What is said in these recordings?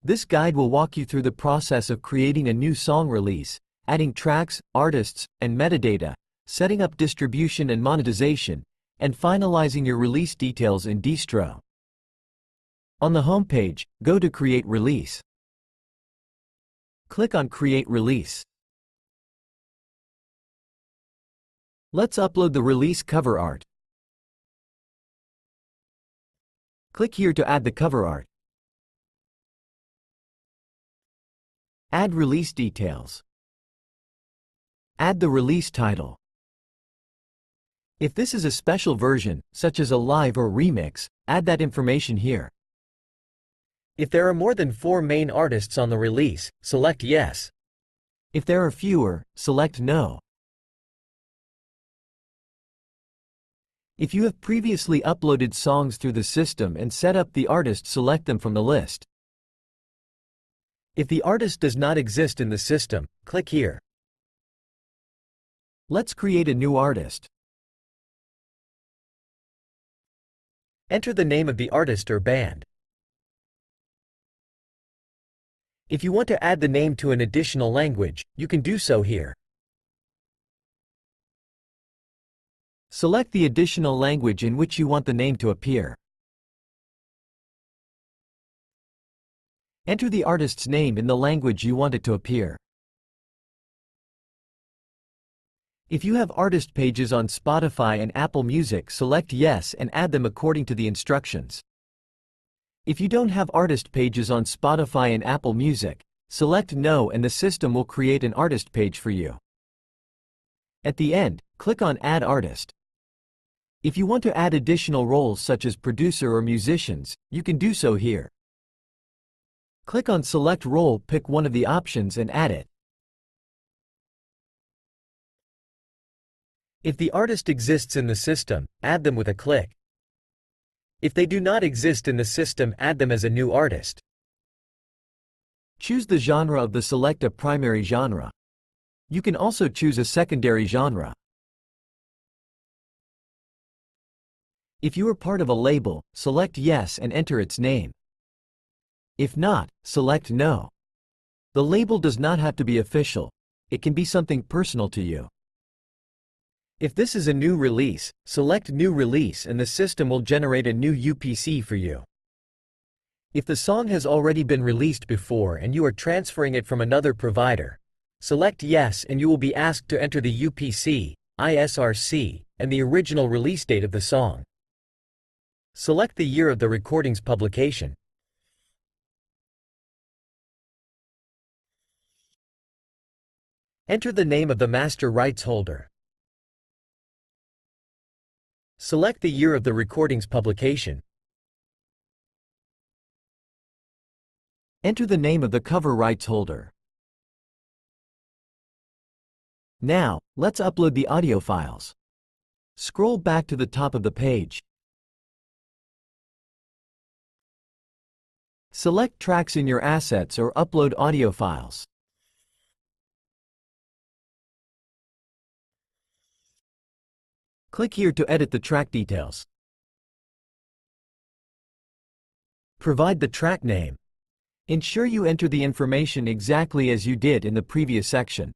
This guide will walk you through the process of creating a new song release, adding tracks, artists, and metadata, setting up distribution and monetization, and finalizing your release details in Dstro. On the home page, go to Create Release. Click on Create Release. Let's upload the release cover art. Click here to add the cover art. Add release details. Add the release title. If this is a special version, such as a live or remix, add that information here. If there are more than 4 main artists on the release, select Yes. If there are fewer, select No. If you have previously uploaded songs through the system and set up the artist, select them from the list. If the artist does not exist in the system, click here. Let's create a new artist. Enter the name of the artist or band. If you want to add the name to an additional language, you can do so here. Select the additional language in which you want the name to appear. Enter the artist's name in the language you want it to appear. If you have artist pages on Spotify and Apple Music, select Yes and add them according to the instructions. If you don't have artist pages on Spotify and Apple Music, select No and the system will create an artist page for you. At the end, click on Add Artist. If you want to add additional roles such as producer or musicians, you can do so here. Click on Select Role, pick one of the options and add it. If the artist exists in the system, add them with a click. If they do not exist in the system, add them as a new artist. Choose the genre of the select a primary genre. You can also choose a secondary genre. If you are part of a label, select Yes and enter its name. If not, select No. The label does not have to be official. It can be something personal to you. If this is a new release, select New Release and the system will generate a new UPC for you. If the song has already been released before and you are transferring it from another provider, select Yes and you will be asked to enter the UPC, ISRC, and the original release date of the song. Select the year of the recording's publication. Enter the name of the master rights holder. Select the year of the recording's publication. Enter the name of the cover rights holder. Now, let's upload the audio files. Scroll back to the top of the page. Select tracks in your assets or upload audio files. Click here to edit the track details. Provide the track name. Ensure you enter the information exactly as you did in the previous section.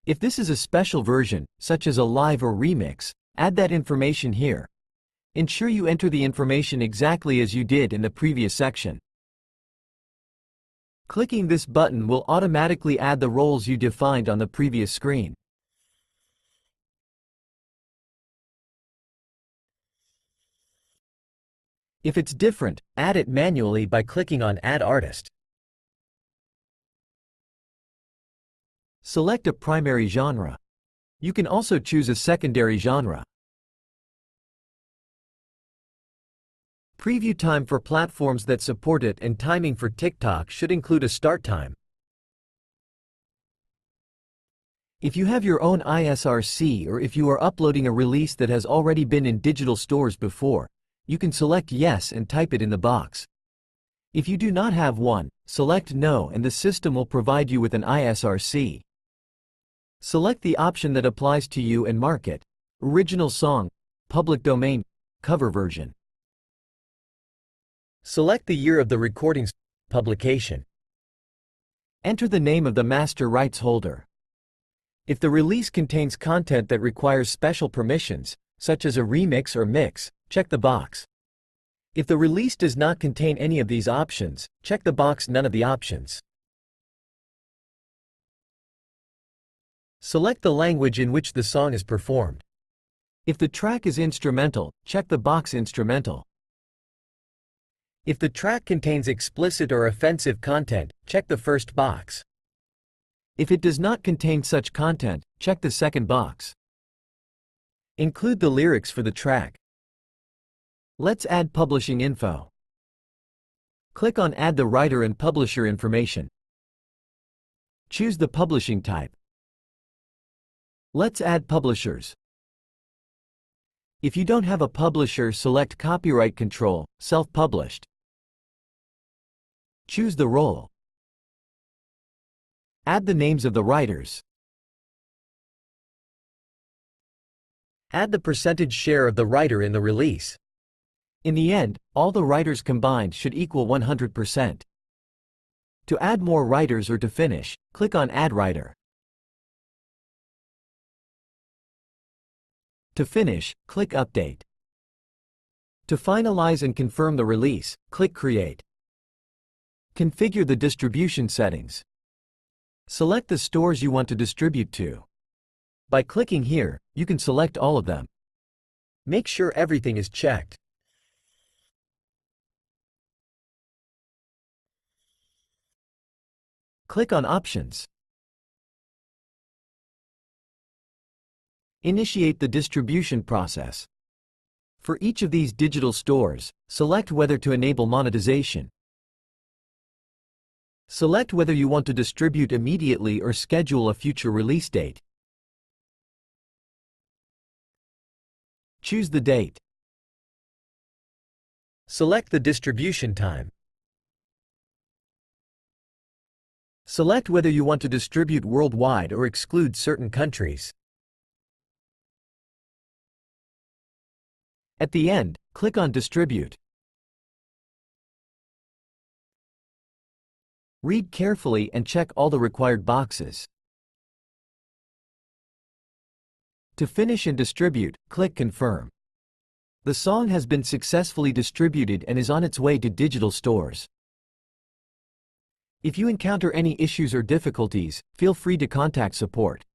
If this is a special version, such as a live or remix, add that information here. Ensure you enter the information exactly as you did in the previous section. Clicking this button will automatically add the roles you defined on the previous screen. If it's different, add it manually by clicking on Add Artist. Select a primary genre. You can also choose a secondary genre. Preview time for platforms that support it and timing for TikTok should include a start time. If you have your own ISRC or if you are uploading a release that has already been in digital stores before, you can select Yes and type it in the box. If you do not have one, select No and the system will provide you with an ISRC. Select the option that applies to you and mark it: original song, public domain, cover version. Select the year of the recording's publication. Enter the name of the master rights holder. If the release contains content that requires special permissions, such as a remix or mix, check the box. If the release does not contain any of these options, check the box None of the options. Select the language in which the song is performed. If the track is instrumental, check the box Instrumental. If the track contains explicit or offensive content, check the first box. If it does not contain such content, check the second box. Include the lyrics for the track. Let's add publishing info. Click on Add the writer and publisher information. Choose the publishing type. Let's add publishers. If you don't have a publisher, select Copyright Control, Self-Published. Choose the role. Add the names of the writers. Add the percentage share of the writer in the release. In the end, all the writers combined should equal 100%. To add more writers or to finish, click on Add Writer. To finish, click Update. To finalize and confirm the release, click Create. Configure the distribution settings. Select the stores you want to distribute to. By clicking here, you can select all of them. Make sure everything is checked. Click on Options. Initiate the distribution process. For each of these digital stores, select whether to enable monetization. Select whether you want to distribute immediately or schedule a future release date. Choose the date. Select the distribution time. Select whether you want to distribute worldwide or exclude certain countries. At the end, click on Distribute. Read carefully and check all the required boxes. To finish and distribute, click Confirm. The song has been successfully distributed and is on its way to digital stores. If you encounter any issues or difficulties, feel free to contact support.